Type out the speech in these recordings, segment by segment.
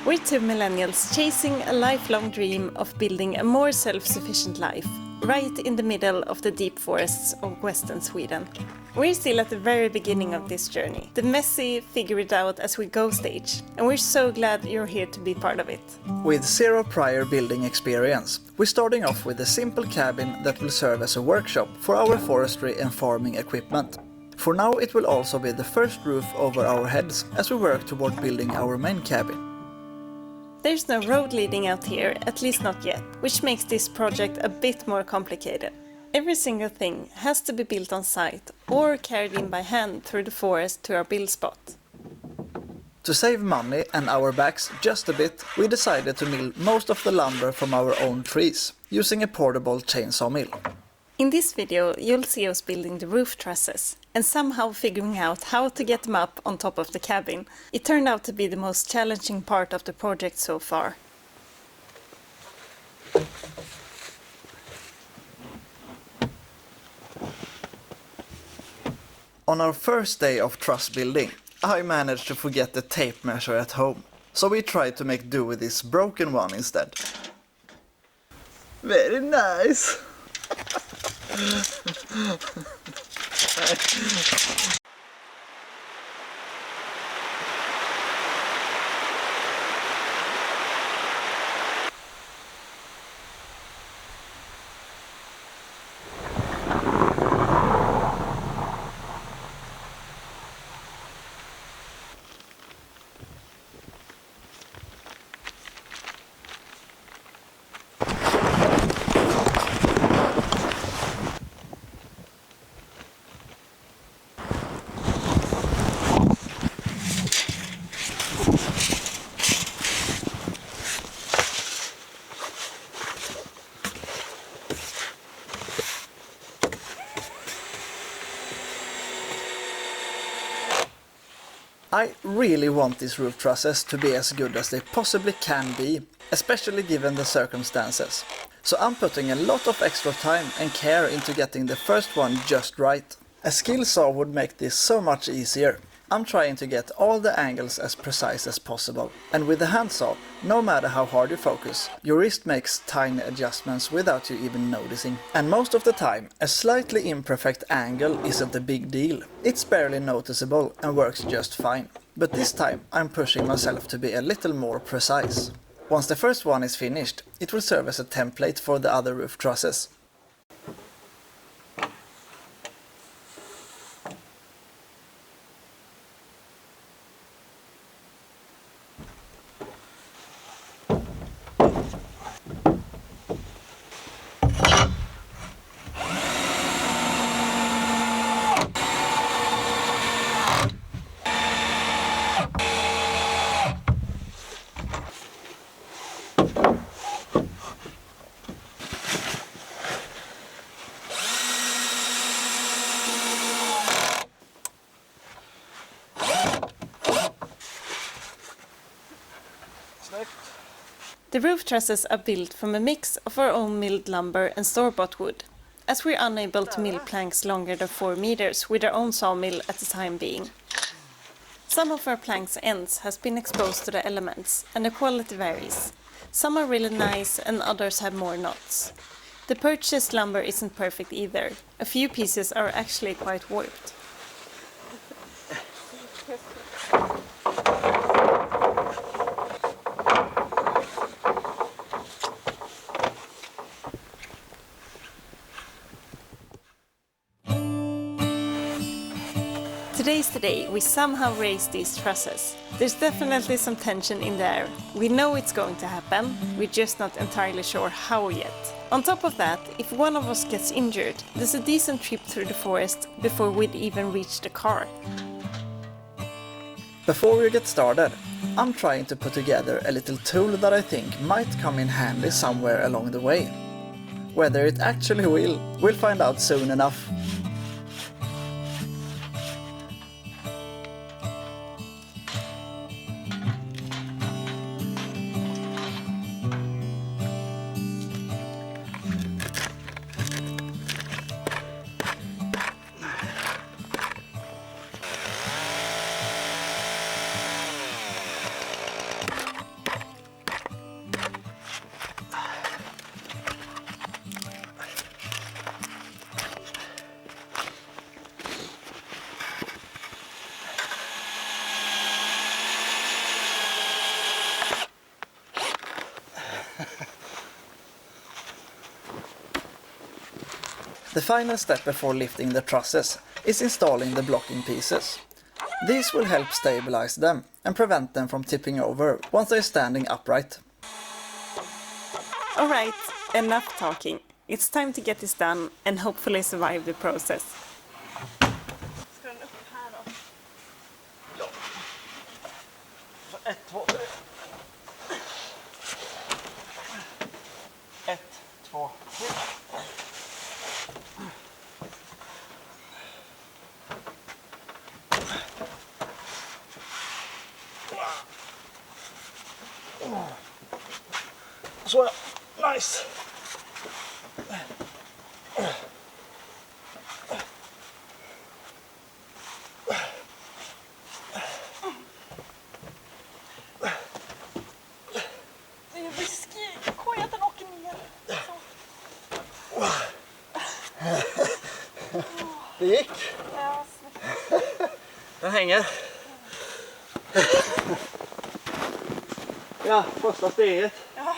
We're two millennials chasing a lifelong dream of building a more self-sufficient life, right in the middle of the deep forests of western Sweden. We're still at the very beginning of this journey, the messy, figure it out as we go stage, and we're so glad you're here to be part of it. With zero prior building experience, we're starting off with a simple cabin that will serve as a workshop for our forestry and farming equipment. For now, it will also be the first roof over our heads as we work toward building our main cabin. There's no road leading out here, at least not yet, which makes this project a bit more complicated. Every single thing has to be built on site or carried in by hand through the forest to our build spot. To save money and our backs just a bit, we decided to mill most of the lumber from our own trees, using a portable chainsaw mill. In this video, you'll see us building the roof trusses and somehow figuring out how to get them up on top of the cabin. It turned out to be the most challenging part of the project so far. On our first day of truss building, I managed to forget the tape measure at home, so we tried to make do with this broken one instead. Very nice! I really want these roof trusses to be as good as they possibly can be, especially given the circumstances. So I'm putting a lot of extra time and care into getting the first one just right. A skill saw would make this so much easier. I'm trying to get all the angles as precise as possible. And with the handsaw, no matter how hard you focus, your wrist makes tiny adjustments without you even noticing. And most of the time, a slightly imperfect angle isn't a big deal. It's barely noticeable and works just fine. But this time, I'm pushing myself to be a little more precise. Once the first one is finished, it will serve as a template for the other roof trusses. The roof trusses are built from a mix of our own milled lumber and store-bought wood, as we're unable to mill planks longer than 4 meters with our own sawmill at the time being. Some of our planks' ends has been exposed to the elements, and the quality varies. Some are really nice and others have more knots. The purchased lumber isn't perfect either. A few pieces are actually quite warped. Today's the day we somehow raise these trusses. There's definitely some tension in the air. We know it's going to happen, we're just not entirely sure how yet. On top of that, if one of us gets injured, there's a decent trip through the forest before we'd even reach the car. Before we get started, I'm trying to put together a little tool that I think might come in handy somewhere along the way. Whether it actually will, we'll find out soon enough. The final step before lifting the trusses is installing the blocking pieces. These will help stabilize them and prevent them from tipping over once they're standing upright. Alright, enough talking. It's time to get this done and hopefully survive the process. Ska den upp här då? Ja. Så 1, 2, 3. 1, 2, 3. Så ja, nice! Det är risky. Kom igen, den åker ner. Så. Det gick! Ja, snyggt. Den hänger. Ja, första steget. Ja.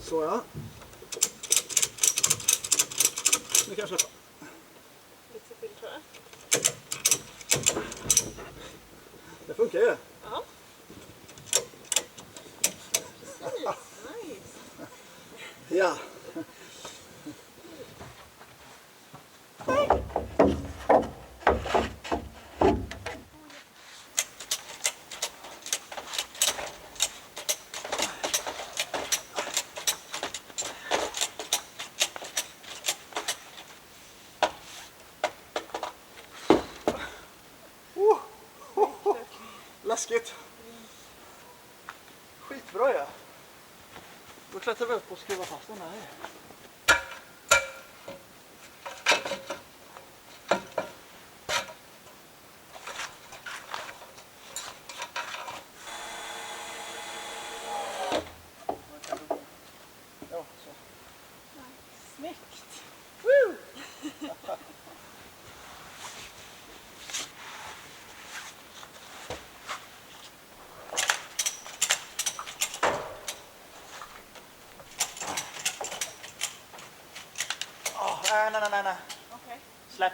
Så ja. Nu kan jag släppa. Lite till tror jag. Det funkar ju. Ja. Precis. Nice. Ja. Läskigt. Skitbra ja. Då klättrar vi upp och skruvar fast den här. Ja, så. Snyggt. Woo! Nej. Okej. Släpp.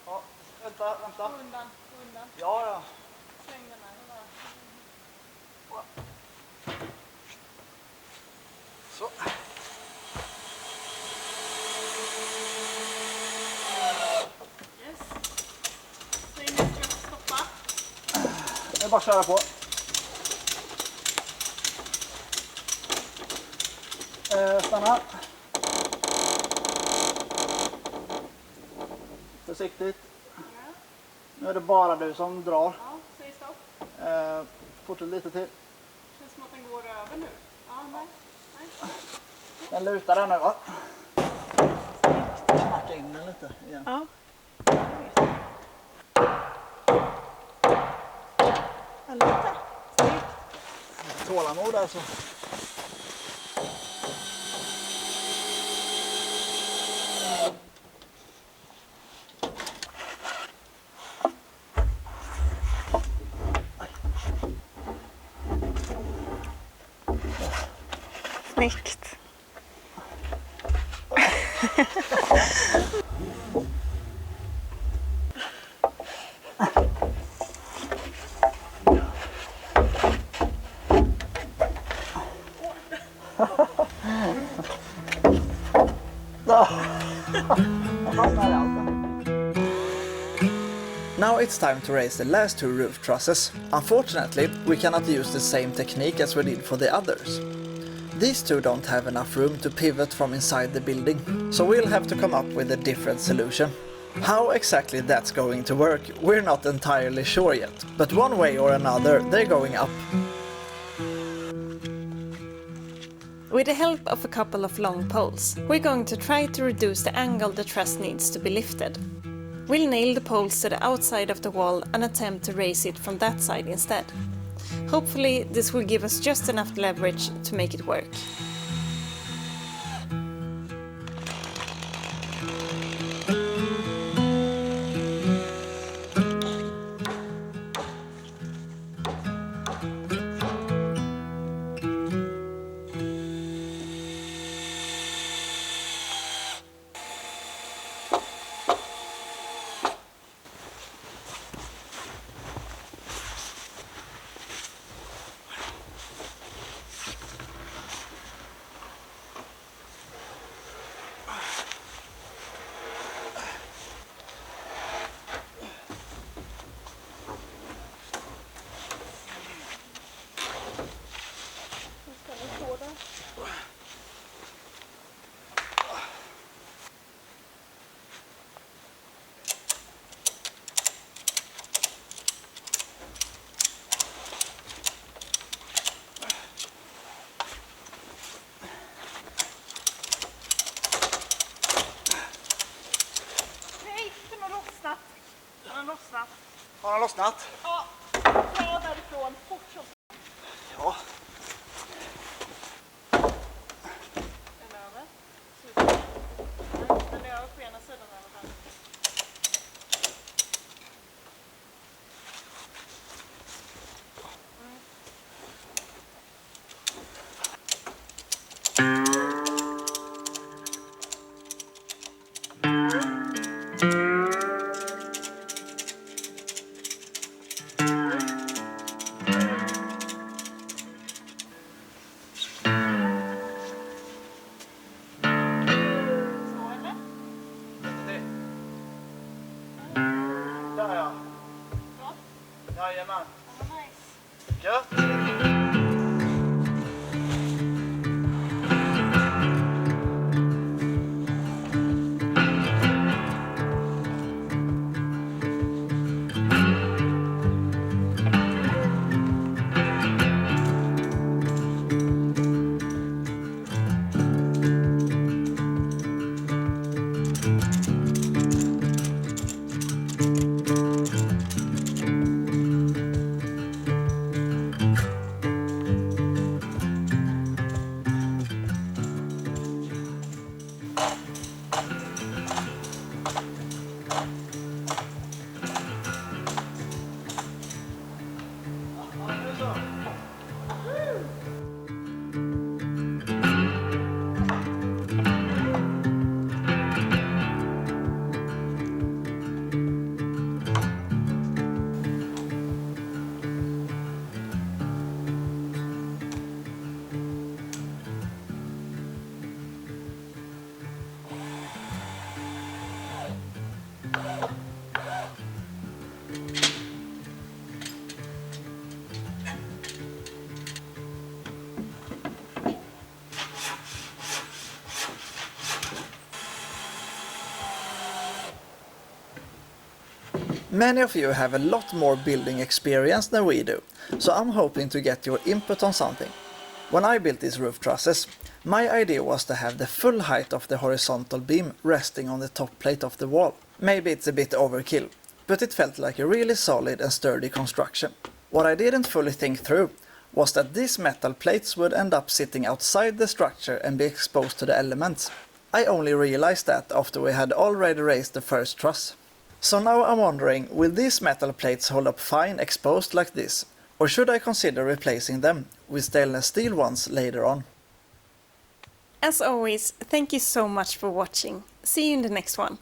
Ja, vänta. Gå undan. Ja. Släng den här. Så. Yes. Säg nu ska jag stoppa. Det är bara att köra på. Stanna. Försiktigt. Nu är det bara du som drar. Ja, säg stopp. Fortsätt lite till. Känns som att den går över nu. Ja, nej. Den lutar där nu va? Snacka in den lite igen. Ja. Lite. Tålamod alltså. Snyggt. Now it's time to raise the last two roof trusses. Unfortunately, we cannot use the same technique as we did for the others. These two don't have enough room to pivot from inside the building, so we'll have to come up with a different solution. How exactly that's going to work, we're not entirely sure yet, but one way or another they're going up. With the help of a couple of long poles, we're going to try to reduce the angle the truss needs to be lifted. We'll nail the poles to the outside of the wall and attempt to raise it from that side instead. Hopefully this will give us just enough leverage to make it work. Har den lossnat? Ja, dra därifrån fort som. Ja. Den är över. Sluta. Nej, den är över på ena sidan i alla fall. Där ja. Bra. Jajamän. Ja, nice. Gött. Many of you have a lot more building experience than we do, so I'm hoping to get your input on something. When I built these roof trusses, my idea was to have the full height of the horizontal beam resting on the top plate of the wall. Maybe it's a bit overkill, but it felt like a really solid and sturdy construction. What I didn't fully think through was that these metal plates would end up sitting outside the structure and be exposed to the elements. I only realized that after we had already raised the first truss. So now I'm wondering, will these metal plates hold up fine exposed like this? Or should I consider replacing them with stainless steel ones later on? As always, thank you so much for watching. See you in the next one.